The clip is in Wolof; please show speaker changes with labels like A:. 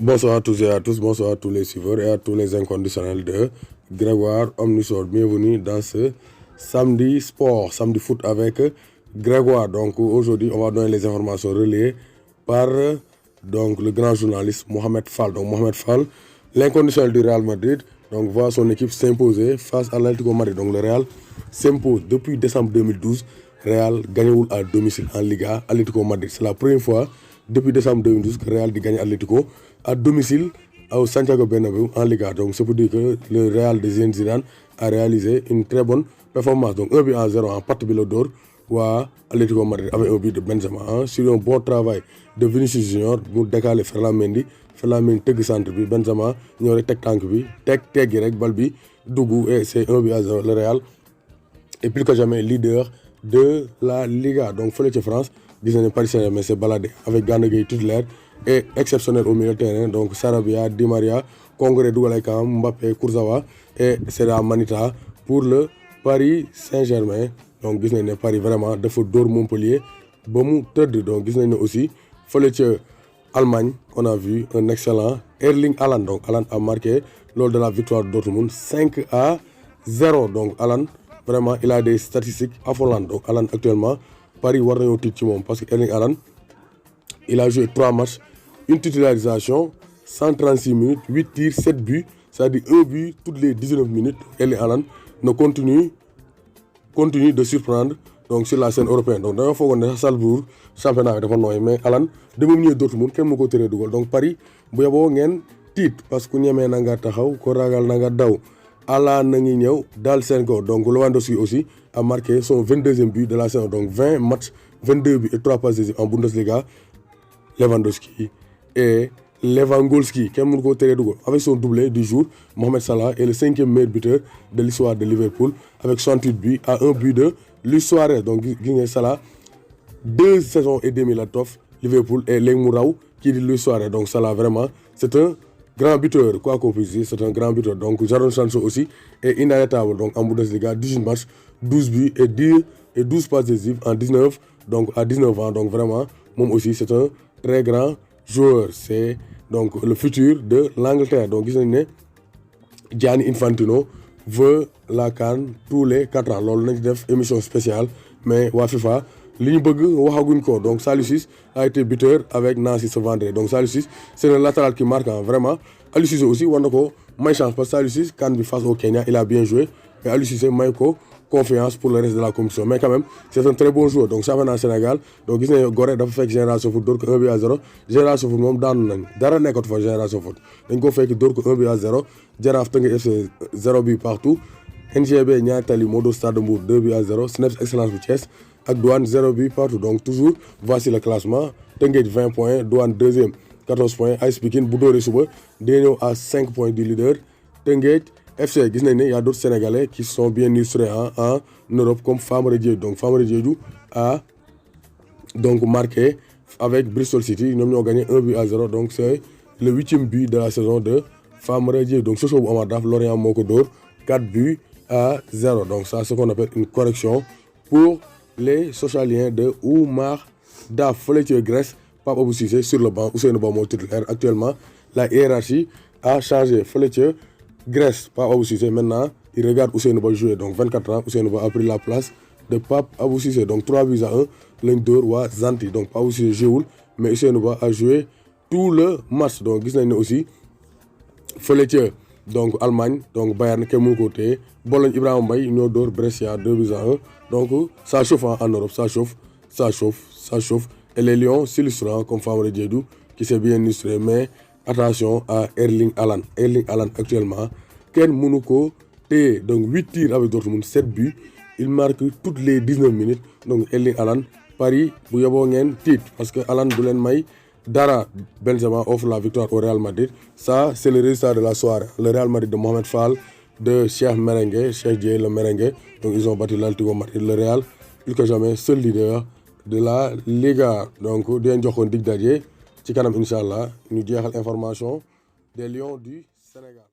A: Bonsoir à tous et à tous, bonsoir à tous les suiveurs et à tous les inconditionnels de Grégoire Omnisort. Bienvenue dans ce samedi sport, samedi foot avec Grégoire. Donc aujourd'hui, on va donner les informations relayées par le grand journaliste Mohamed Fall. Donc Mohamed Fall, l'inconditionnel du Real Madrid, donc voit son équipe s'imposer face à l'Atlético Madrid. Donc le Real s'impose depuis décembre 2012. Real gagne à domicile en Liga Atlético Madrid. C'est la première fois depuis décembre 2012 que Real gagne Atlético à domicile au Santiago Bernabéu en Liga. Donc c'est pour dire que le Real de Zinedine Zidane a réalisé une très bonne performance. Donc 1-0 en patte Bilodor ou à Atlético Madrid avec un but de Benzema sur un bon travail de Vinicius Junior pour décaler Ferland Mendy tëgg centre bi Benzema ñëw rek teg tànk bi teggi rek bal bi dugg et c'est 1-0. Le Real est plus que jamais leader de la Liga. Donc fële ci France gis nañu Paris Saint-Germain s'est baladé avec Gana Gueye titulaire et exceptionnel au milieu de terrain. Donc Sarabia, Di Maria, Congré dugal ay kanam, Mbappé, Kurzawa et Seda Manita pour le Paris Saint-Germain. Donc gis nañ ne Paris vraiment dafa dóor Montpellier ba mu tëdd. Donc gis nañ ne aussi fële ca Allemagne on a vu un excellent Erling Haaland. Donc Haaland a marqué lors de la victoire de Dortmund 5-0. Donc Haaland vraiment il a des statistiques affolantes. Donc Haaland actuellement Paris war nañoo tiit ci moom parce que Erling Haaland il a joué 3 matchs, une titularisation, 136 minutes, 8 tirs, 7 buts, c'est-à-dire 1 but toutes les 19 minutes. Erling Haaland ne continue de surprendre donc sur la scène européenne. Donc dañoo foogoon ne Salzbourg championnat bi dafa nooy mais Haaland dama mu ñëwee Dortmund kenn mu ko teree dugal. Donc Paris bu yeboo ngeen tiit parce que ku ñemee na nga taxaw ko ragal na nga daw. Haaland na ngi ñëw daal seen kaw. Donc Lewandowski aussi a marqué son 22e but de la saison. Donc 20 matchs, 22 buts et 3 passes décisives en Bundesliga. Lewandowski et Lewandowski kenn mënu ko teree dugal. Avec son doublé du jour, Mohamed Salah est le 5e meilleur buteur de l'histoire de Liverpool avec 68 buts à 1 but de Luis Suarez. Donc gis nga Salah 2 saisons et demie la tof Liverpool et léegi mu raw kii di Luis Suarez. Donc Salah vraiment c'est un grand buteur, quoi qu'on puisse dire, c'est un grand buteur. Donc Jadon Sancho aussi est inarrêtable donc en Bundesliga, 18 matchs, 12 buts et 12 passes décisives en 19 donc à 19 ans. Donc vraiment moom aussi c'est un très grand joueur. C'est donc le futur de l'Angleterre. Donc gis nañ ne Gianni Infantino veut la CAN tous les 4 ans. Loolu nañ ci def émission spéciale mais waa FIFA li ñu bëgg waxaguñ ko. Donc Saliou Ciss a été buteur avec Nancy ce vendredi. Donc Saliou Ciss c'est un latéral qui marque vraiment. Aliou Cissé aussi war na ko may chance parce que Saliou Ciss CAN bi face au Kenya il a bien joué mais Aliou Cissé may ko confiance pour le reste de la compétition. Mais quand même c'est un très bon joueur. Donc championnat Sénégal donc gis nañu Gorée dafa fekk Génération Foot dóor ko 1-0. Génération Foot moom daanu nañ dara nekkatu fa Génération Foot dañ ko fekk dóor ko 1-0. Jaraaf Teungueth FC 0 but partout. NGB Niary Tally moo dóor Stade de Mbour 2-0. SNEIPS Excellence bu Thiès ak Douane 0 but partout. Donc toujours voici le classement. Teungueth 20 points, Douane 2e 14 points, AS Pikine bu dóoree suba day ñëw à 5 points du leader Teungueth FC. Gis nañ ne y a d'autres Sénégalais qui sont bien illustrés en Europe comme Famara Diédhiou. Donc Famara Diédhiou a donc marqué avec Bristol City, ñoom ñoo gagné 1-0. Donc c'est le 8e but de la saison de Famara Diédhiou. Donc Sochaux bu Omar Daf Lorient moo ko dóor 4-0. Donc ça c'est ce qu'on appelle une correction pour les Sochaliens de Oumar Daf. Fële ci Grèce Pape Abou Cissé sur le banc, Ousseynou Ba moo titulaire. Actuellement la hiérarchie a changé fële ci Grèce. Pape Abou Cissé maintenant il regarde Ousseynou Ba jouer. Donc 24 ans Ousseynou Ba a pris la place de Pape Abou Cissé. Donc 3-1 lañ dóor waa Zanti. Donc Pape Abou Cissé joué mais Ousseynou Ba a joué tout le match. Donc gis nañ ne aussi fële ci donc Allemagne donc Bayern kenn mënu ko téye. Bologne Ibrahima Mbaye ñoo dóor Brescia 2-1. Donc ça chauffe en Europe, ça chauffe. Et les Lions s'illustrent comme Famara Diédhiou qui s'est bien illustré. Mais attention à Erling Haaland. Erling Haaland actuellement kenn mënu ko téye. Donc 8 tirs avec Dortmund, 7 buts. Il marque toutes les 19 minutes. Donc Erling Haaland Paris bu yeboo ngeen tiit parce que Haaland du leen may dara. Benzema offre la victoire au Real Madrid. Ça c'est le résultat de la soirée. Le Real Madrid de Mohamed Fall, de Cheikh Dieye le merengue. Donc ils ont battu l'Atlético Madrid. Le Real plus que jamais seul leader de la Liga. Donc di leen joxoon dig daje ci kanam incha allah ñu jeexal information des Lions du Sénégal.